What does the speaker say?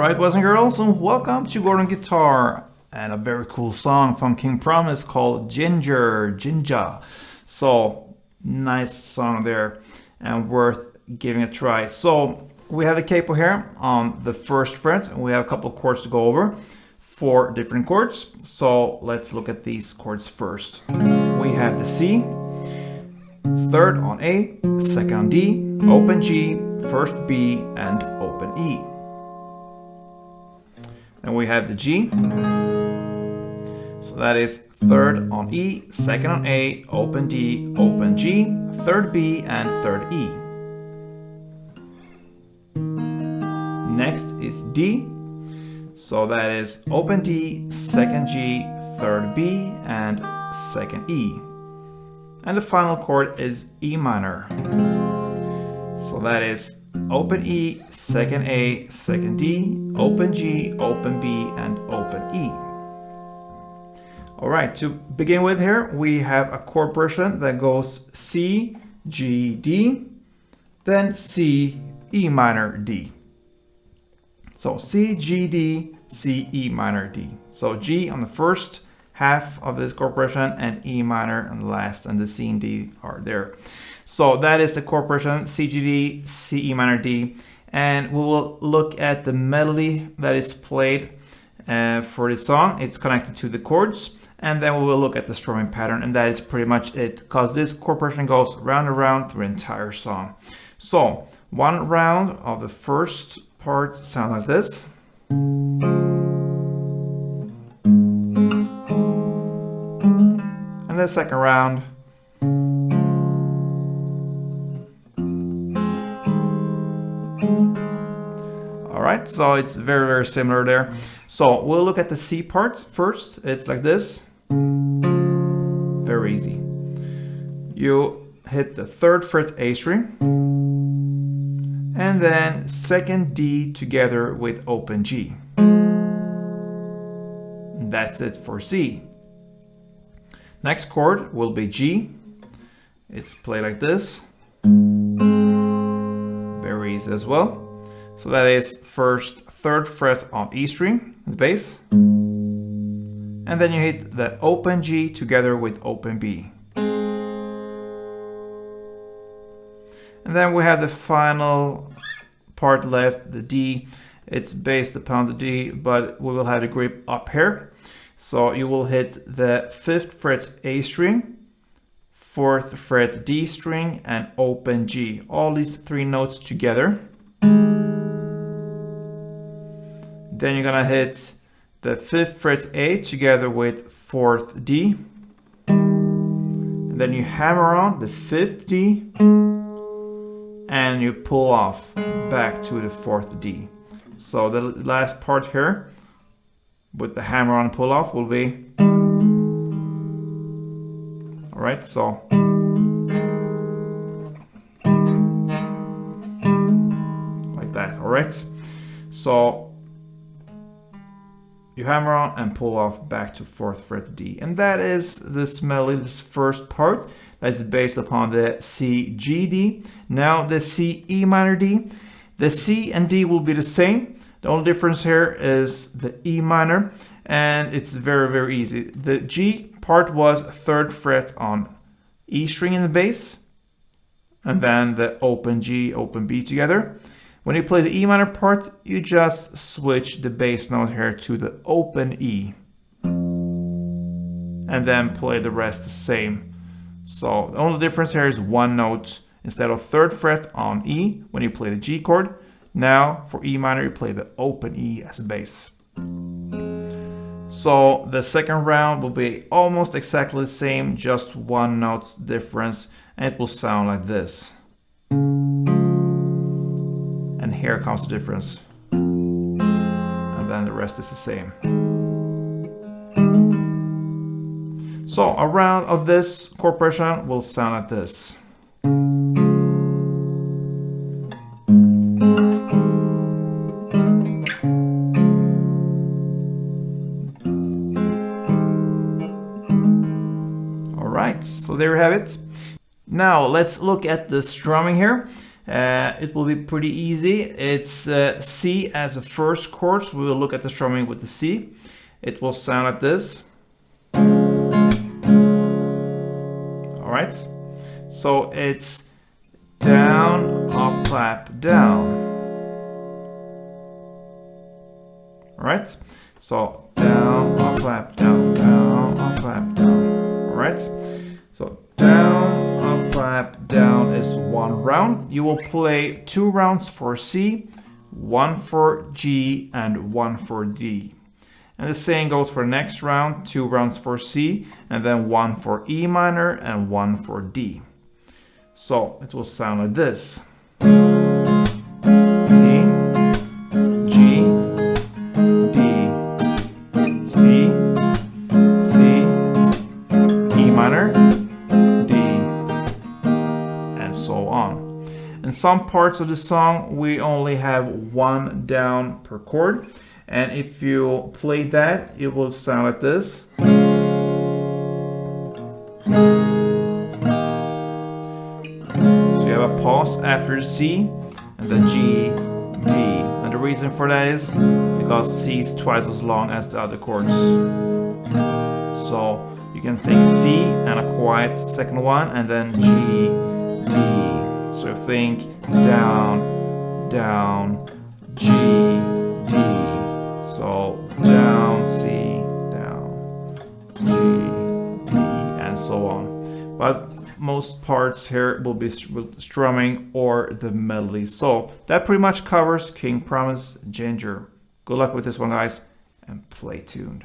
Alright, boys and girls, and welcome to Gordon Guitar and a very cool song from King Promise called Ginger. So, nice song there and worth giving a try. So, we have a capo here on the first fret and we have a couple chords to go over. 4 different chords. So, let's look at these chords first. We have the C, 3rd on A, 2nd on D, open G, 1st B, and open E. And we have the G, so that is 3rd on E, 2nd on A, open D, open G, 3rd B, and 3rd E. Next is D, so that is open D, 2nd G, 3rd B, and 2nd E. And the final chord is E minor, so that is open E, 2nd A, 2nd D, open G, open B, and open E. Alright, to begin with here, we have a chord progression that goes C, G, D, then C, E minor, D. So C, G, D, C, E minor, D. So G on the first half of this chord progression and E minor on the last, and the C and D are there. So that is the chord progression, C, G, D, C, E minor, D. And we will look at the melody that is played for the song. It's connected to the chords. And then we will look at the strumming pattern, and that is pretty much it, because this chord progression goes round and round through the entire song. So one round of the first part sounds like this. And the second round. Alright, so it's very similar there. So we'll look at the C part first. It's like this. Very easy. You hit the 3rd fret A string, and then 2nd D together with open G. That's it for C. Next chord will be G. It's played like this. Very easy as well. So that is 3rd fret on E string, the bass. And then you hit the open G together with open B. And then we have the final part left, the D. It's based upon the D, but we will have the grip up here. So you will hit the 5th fret A string, 4th fret D string, and open G. All these 3 notes together. Then you're gonna hit the 5th fret A together with 4th D. And then you hammer on the 5th D and you pull off back to the 4th D. So the last part here with the hammer on pull off will be, alright, so like that, alright? So you hammer on and pull off back to 4th fret D. And that is this melody, this first part, that's based upon the C, G, D. Now the C, E minor, D. The C and D will be the same. The only difference here is the E minor, and it's very easy. The G part was 3rd fret on E string in the bass, and then the open G, open B together. When you play the E minor part, you just switch the bass note here to the open E. And then play the rest the same. So the only difference here is 1 note. Instead of 3rd fret on E, when you play the G chord, now for E minor you play the open E as a bass. So the second round will be almost exactly the same, just 1 note difference, and it will sound like this. And here comes the difference. And then the rest is the same. So a round of this chord progression will sound like this. Alright, so there you have it. Now let's look at the strumming here. it will be pretty easy. It's C as a first chord, so we will look at the strumming with the C. It will sound like this. All right, so it's down, up, clap, down. All right, so down, up, clap, down, down, up, clap, down. All right, so down, up, clap, down is one round. You will play 2 rounds for C, 1 for G, and 1 for D. And the same goes for the next round, 2 rounds for C, and then 1 for E minor and 1 for D. So it will sound like this. C, G, D, C, C, E minor, D, and so on. In some parts of the song, we only have 1 down per chord. And if you play that, it will sound like this. So you have a pause after the C and the G, D. And the reason for that is because C is twice as long as the other chords. So you can think C and a quiet second one, and then G, D. So think down, down, G, D. So down, C, down, G, D, and so on. But most parts here will be strumming or the melody. So that pretty much covers King Promise Ginger. Good luck with this one, guys, and play tuned.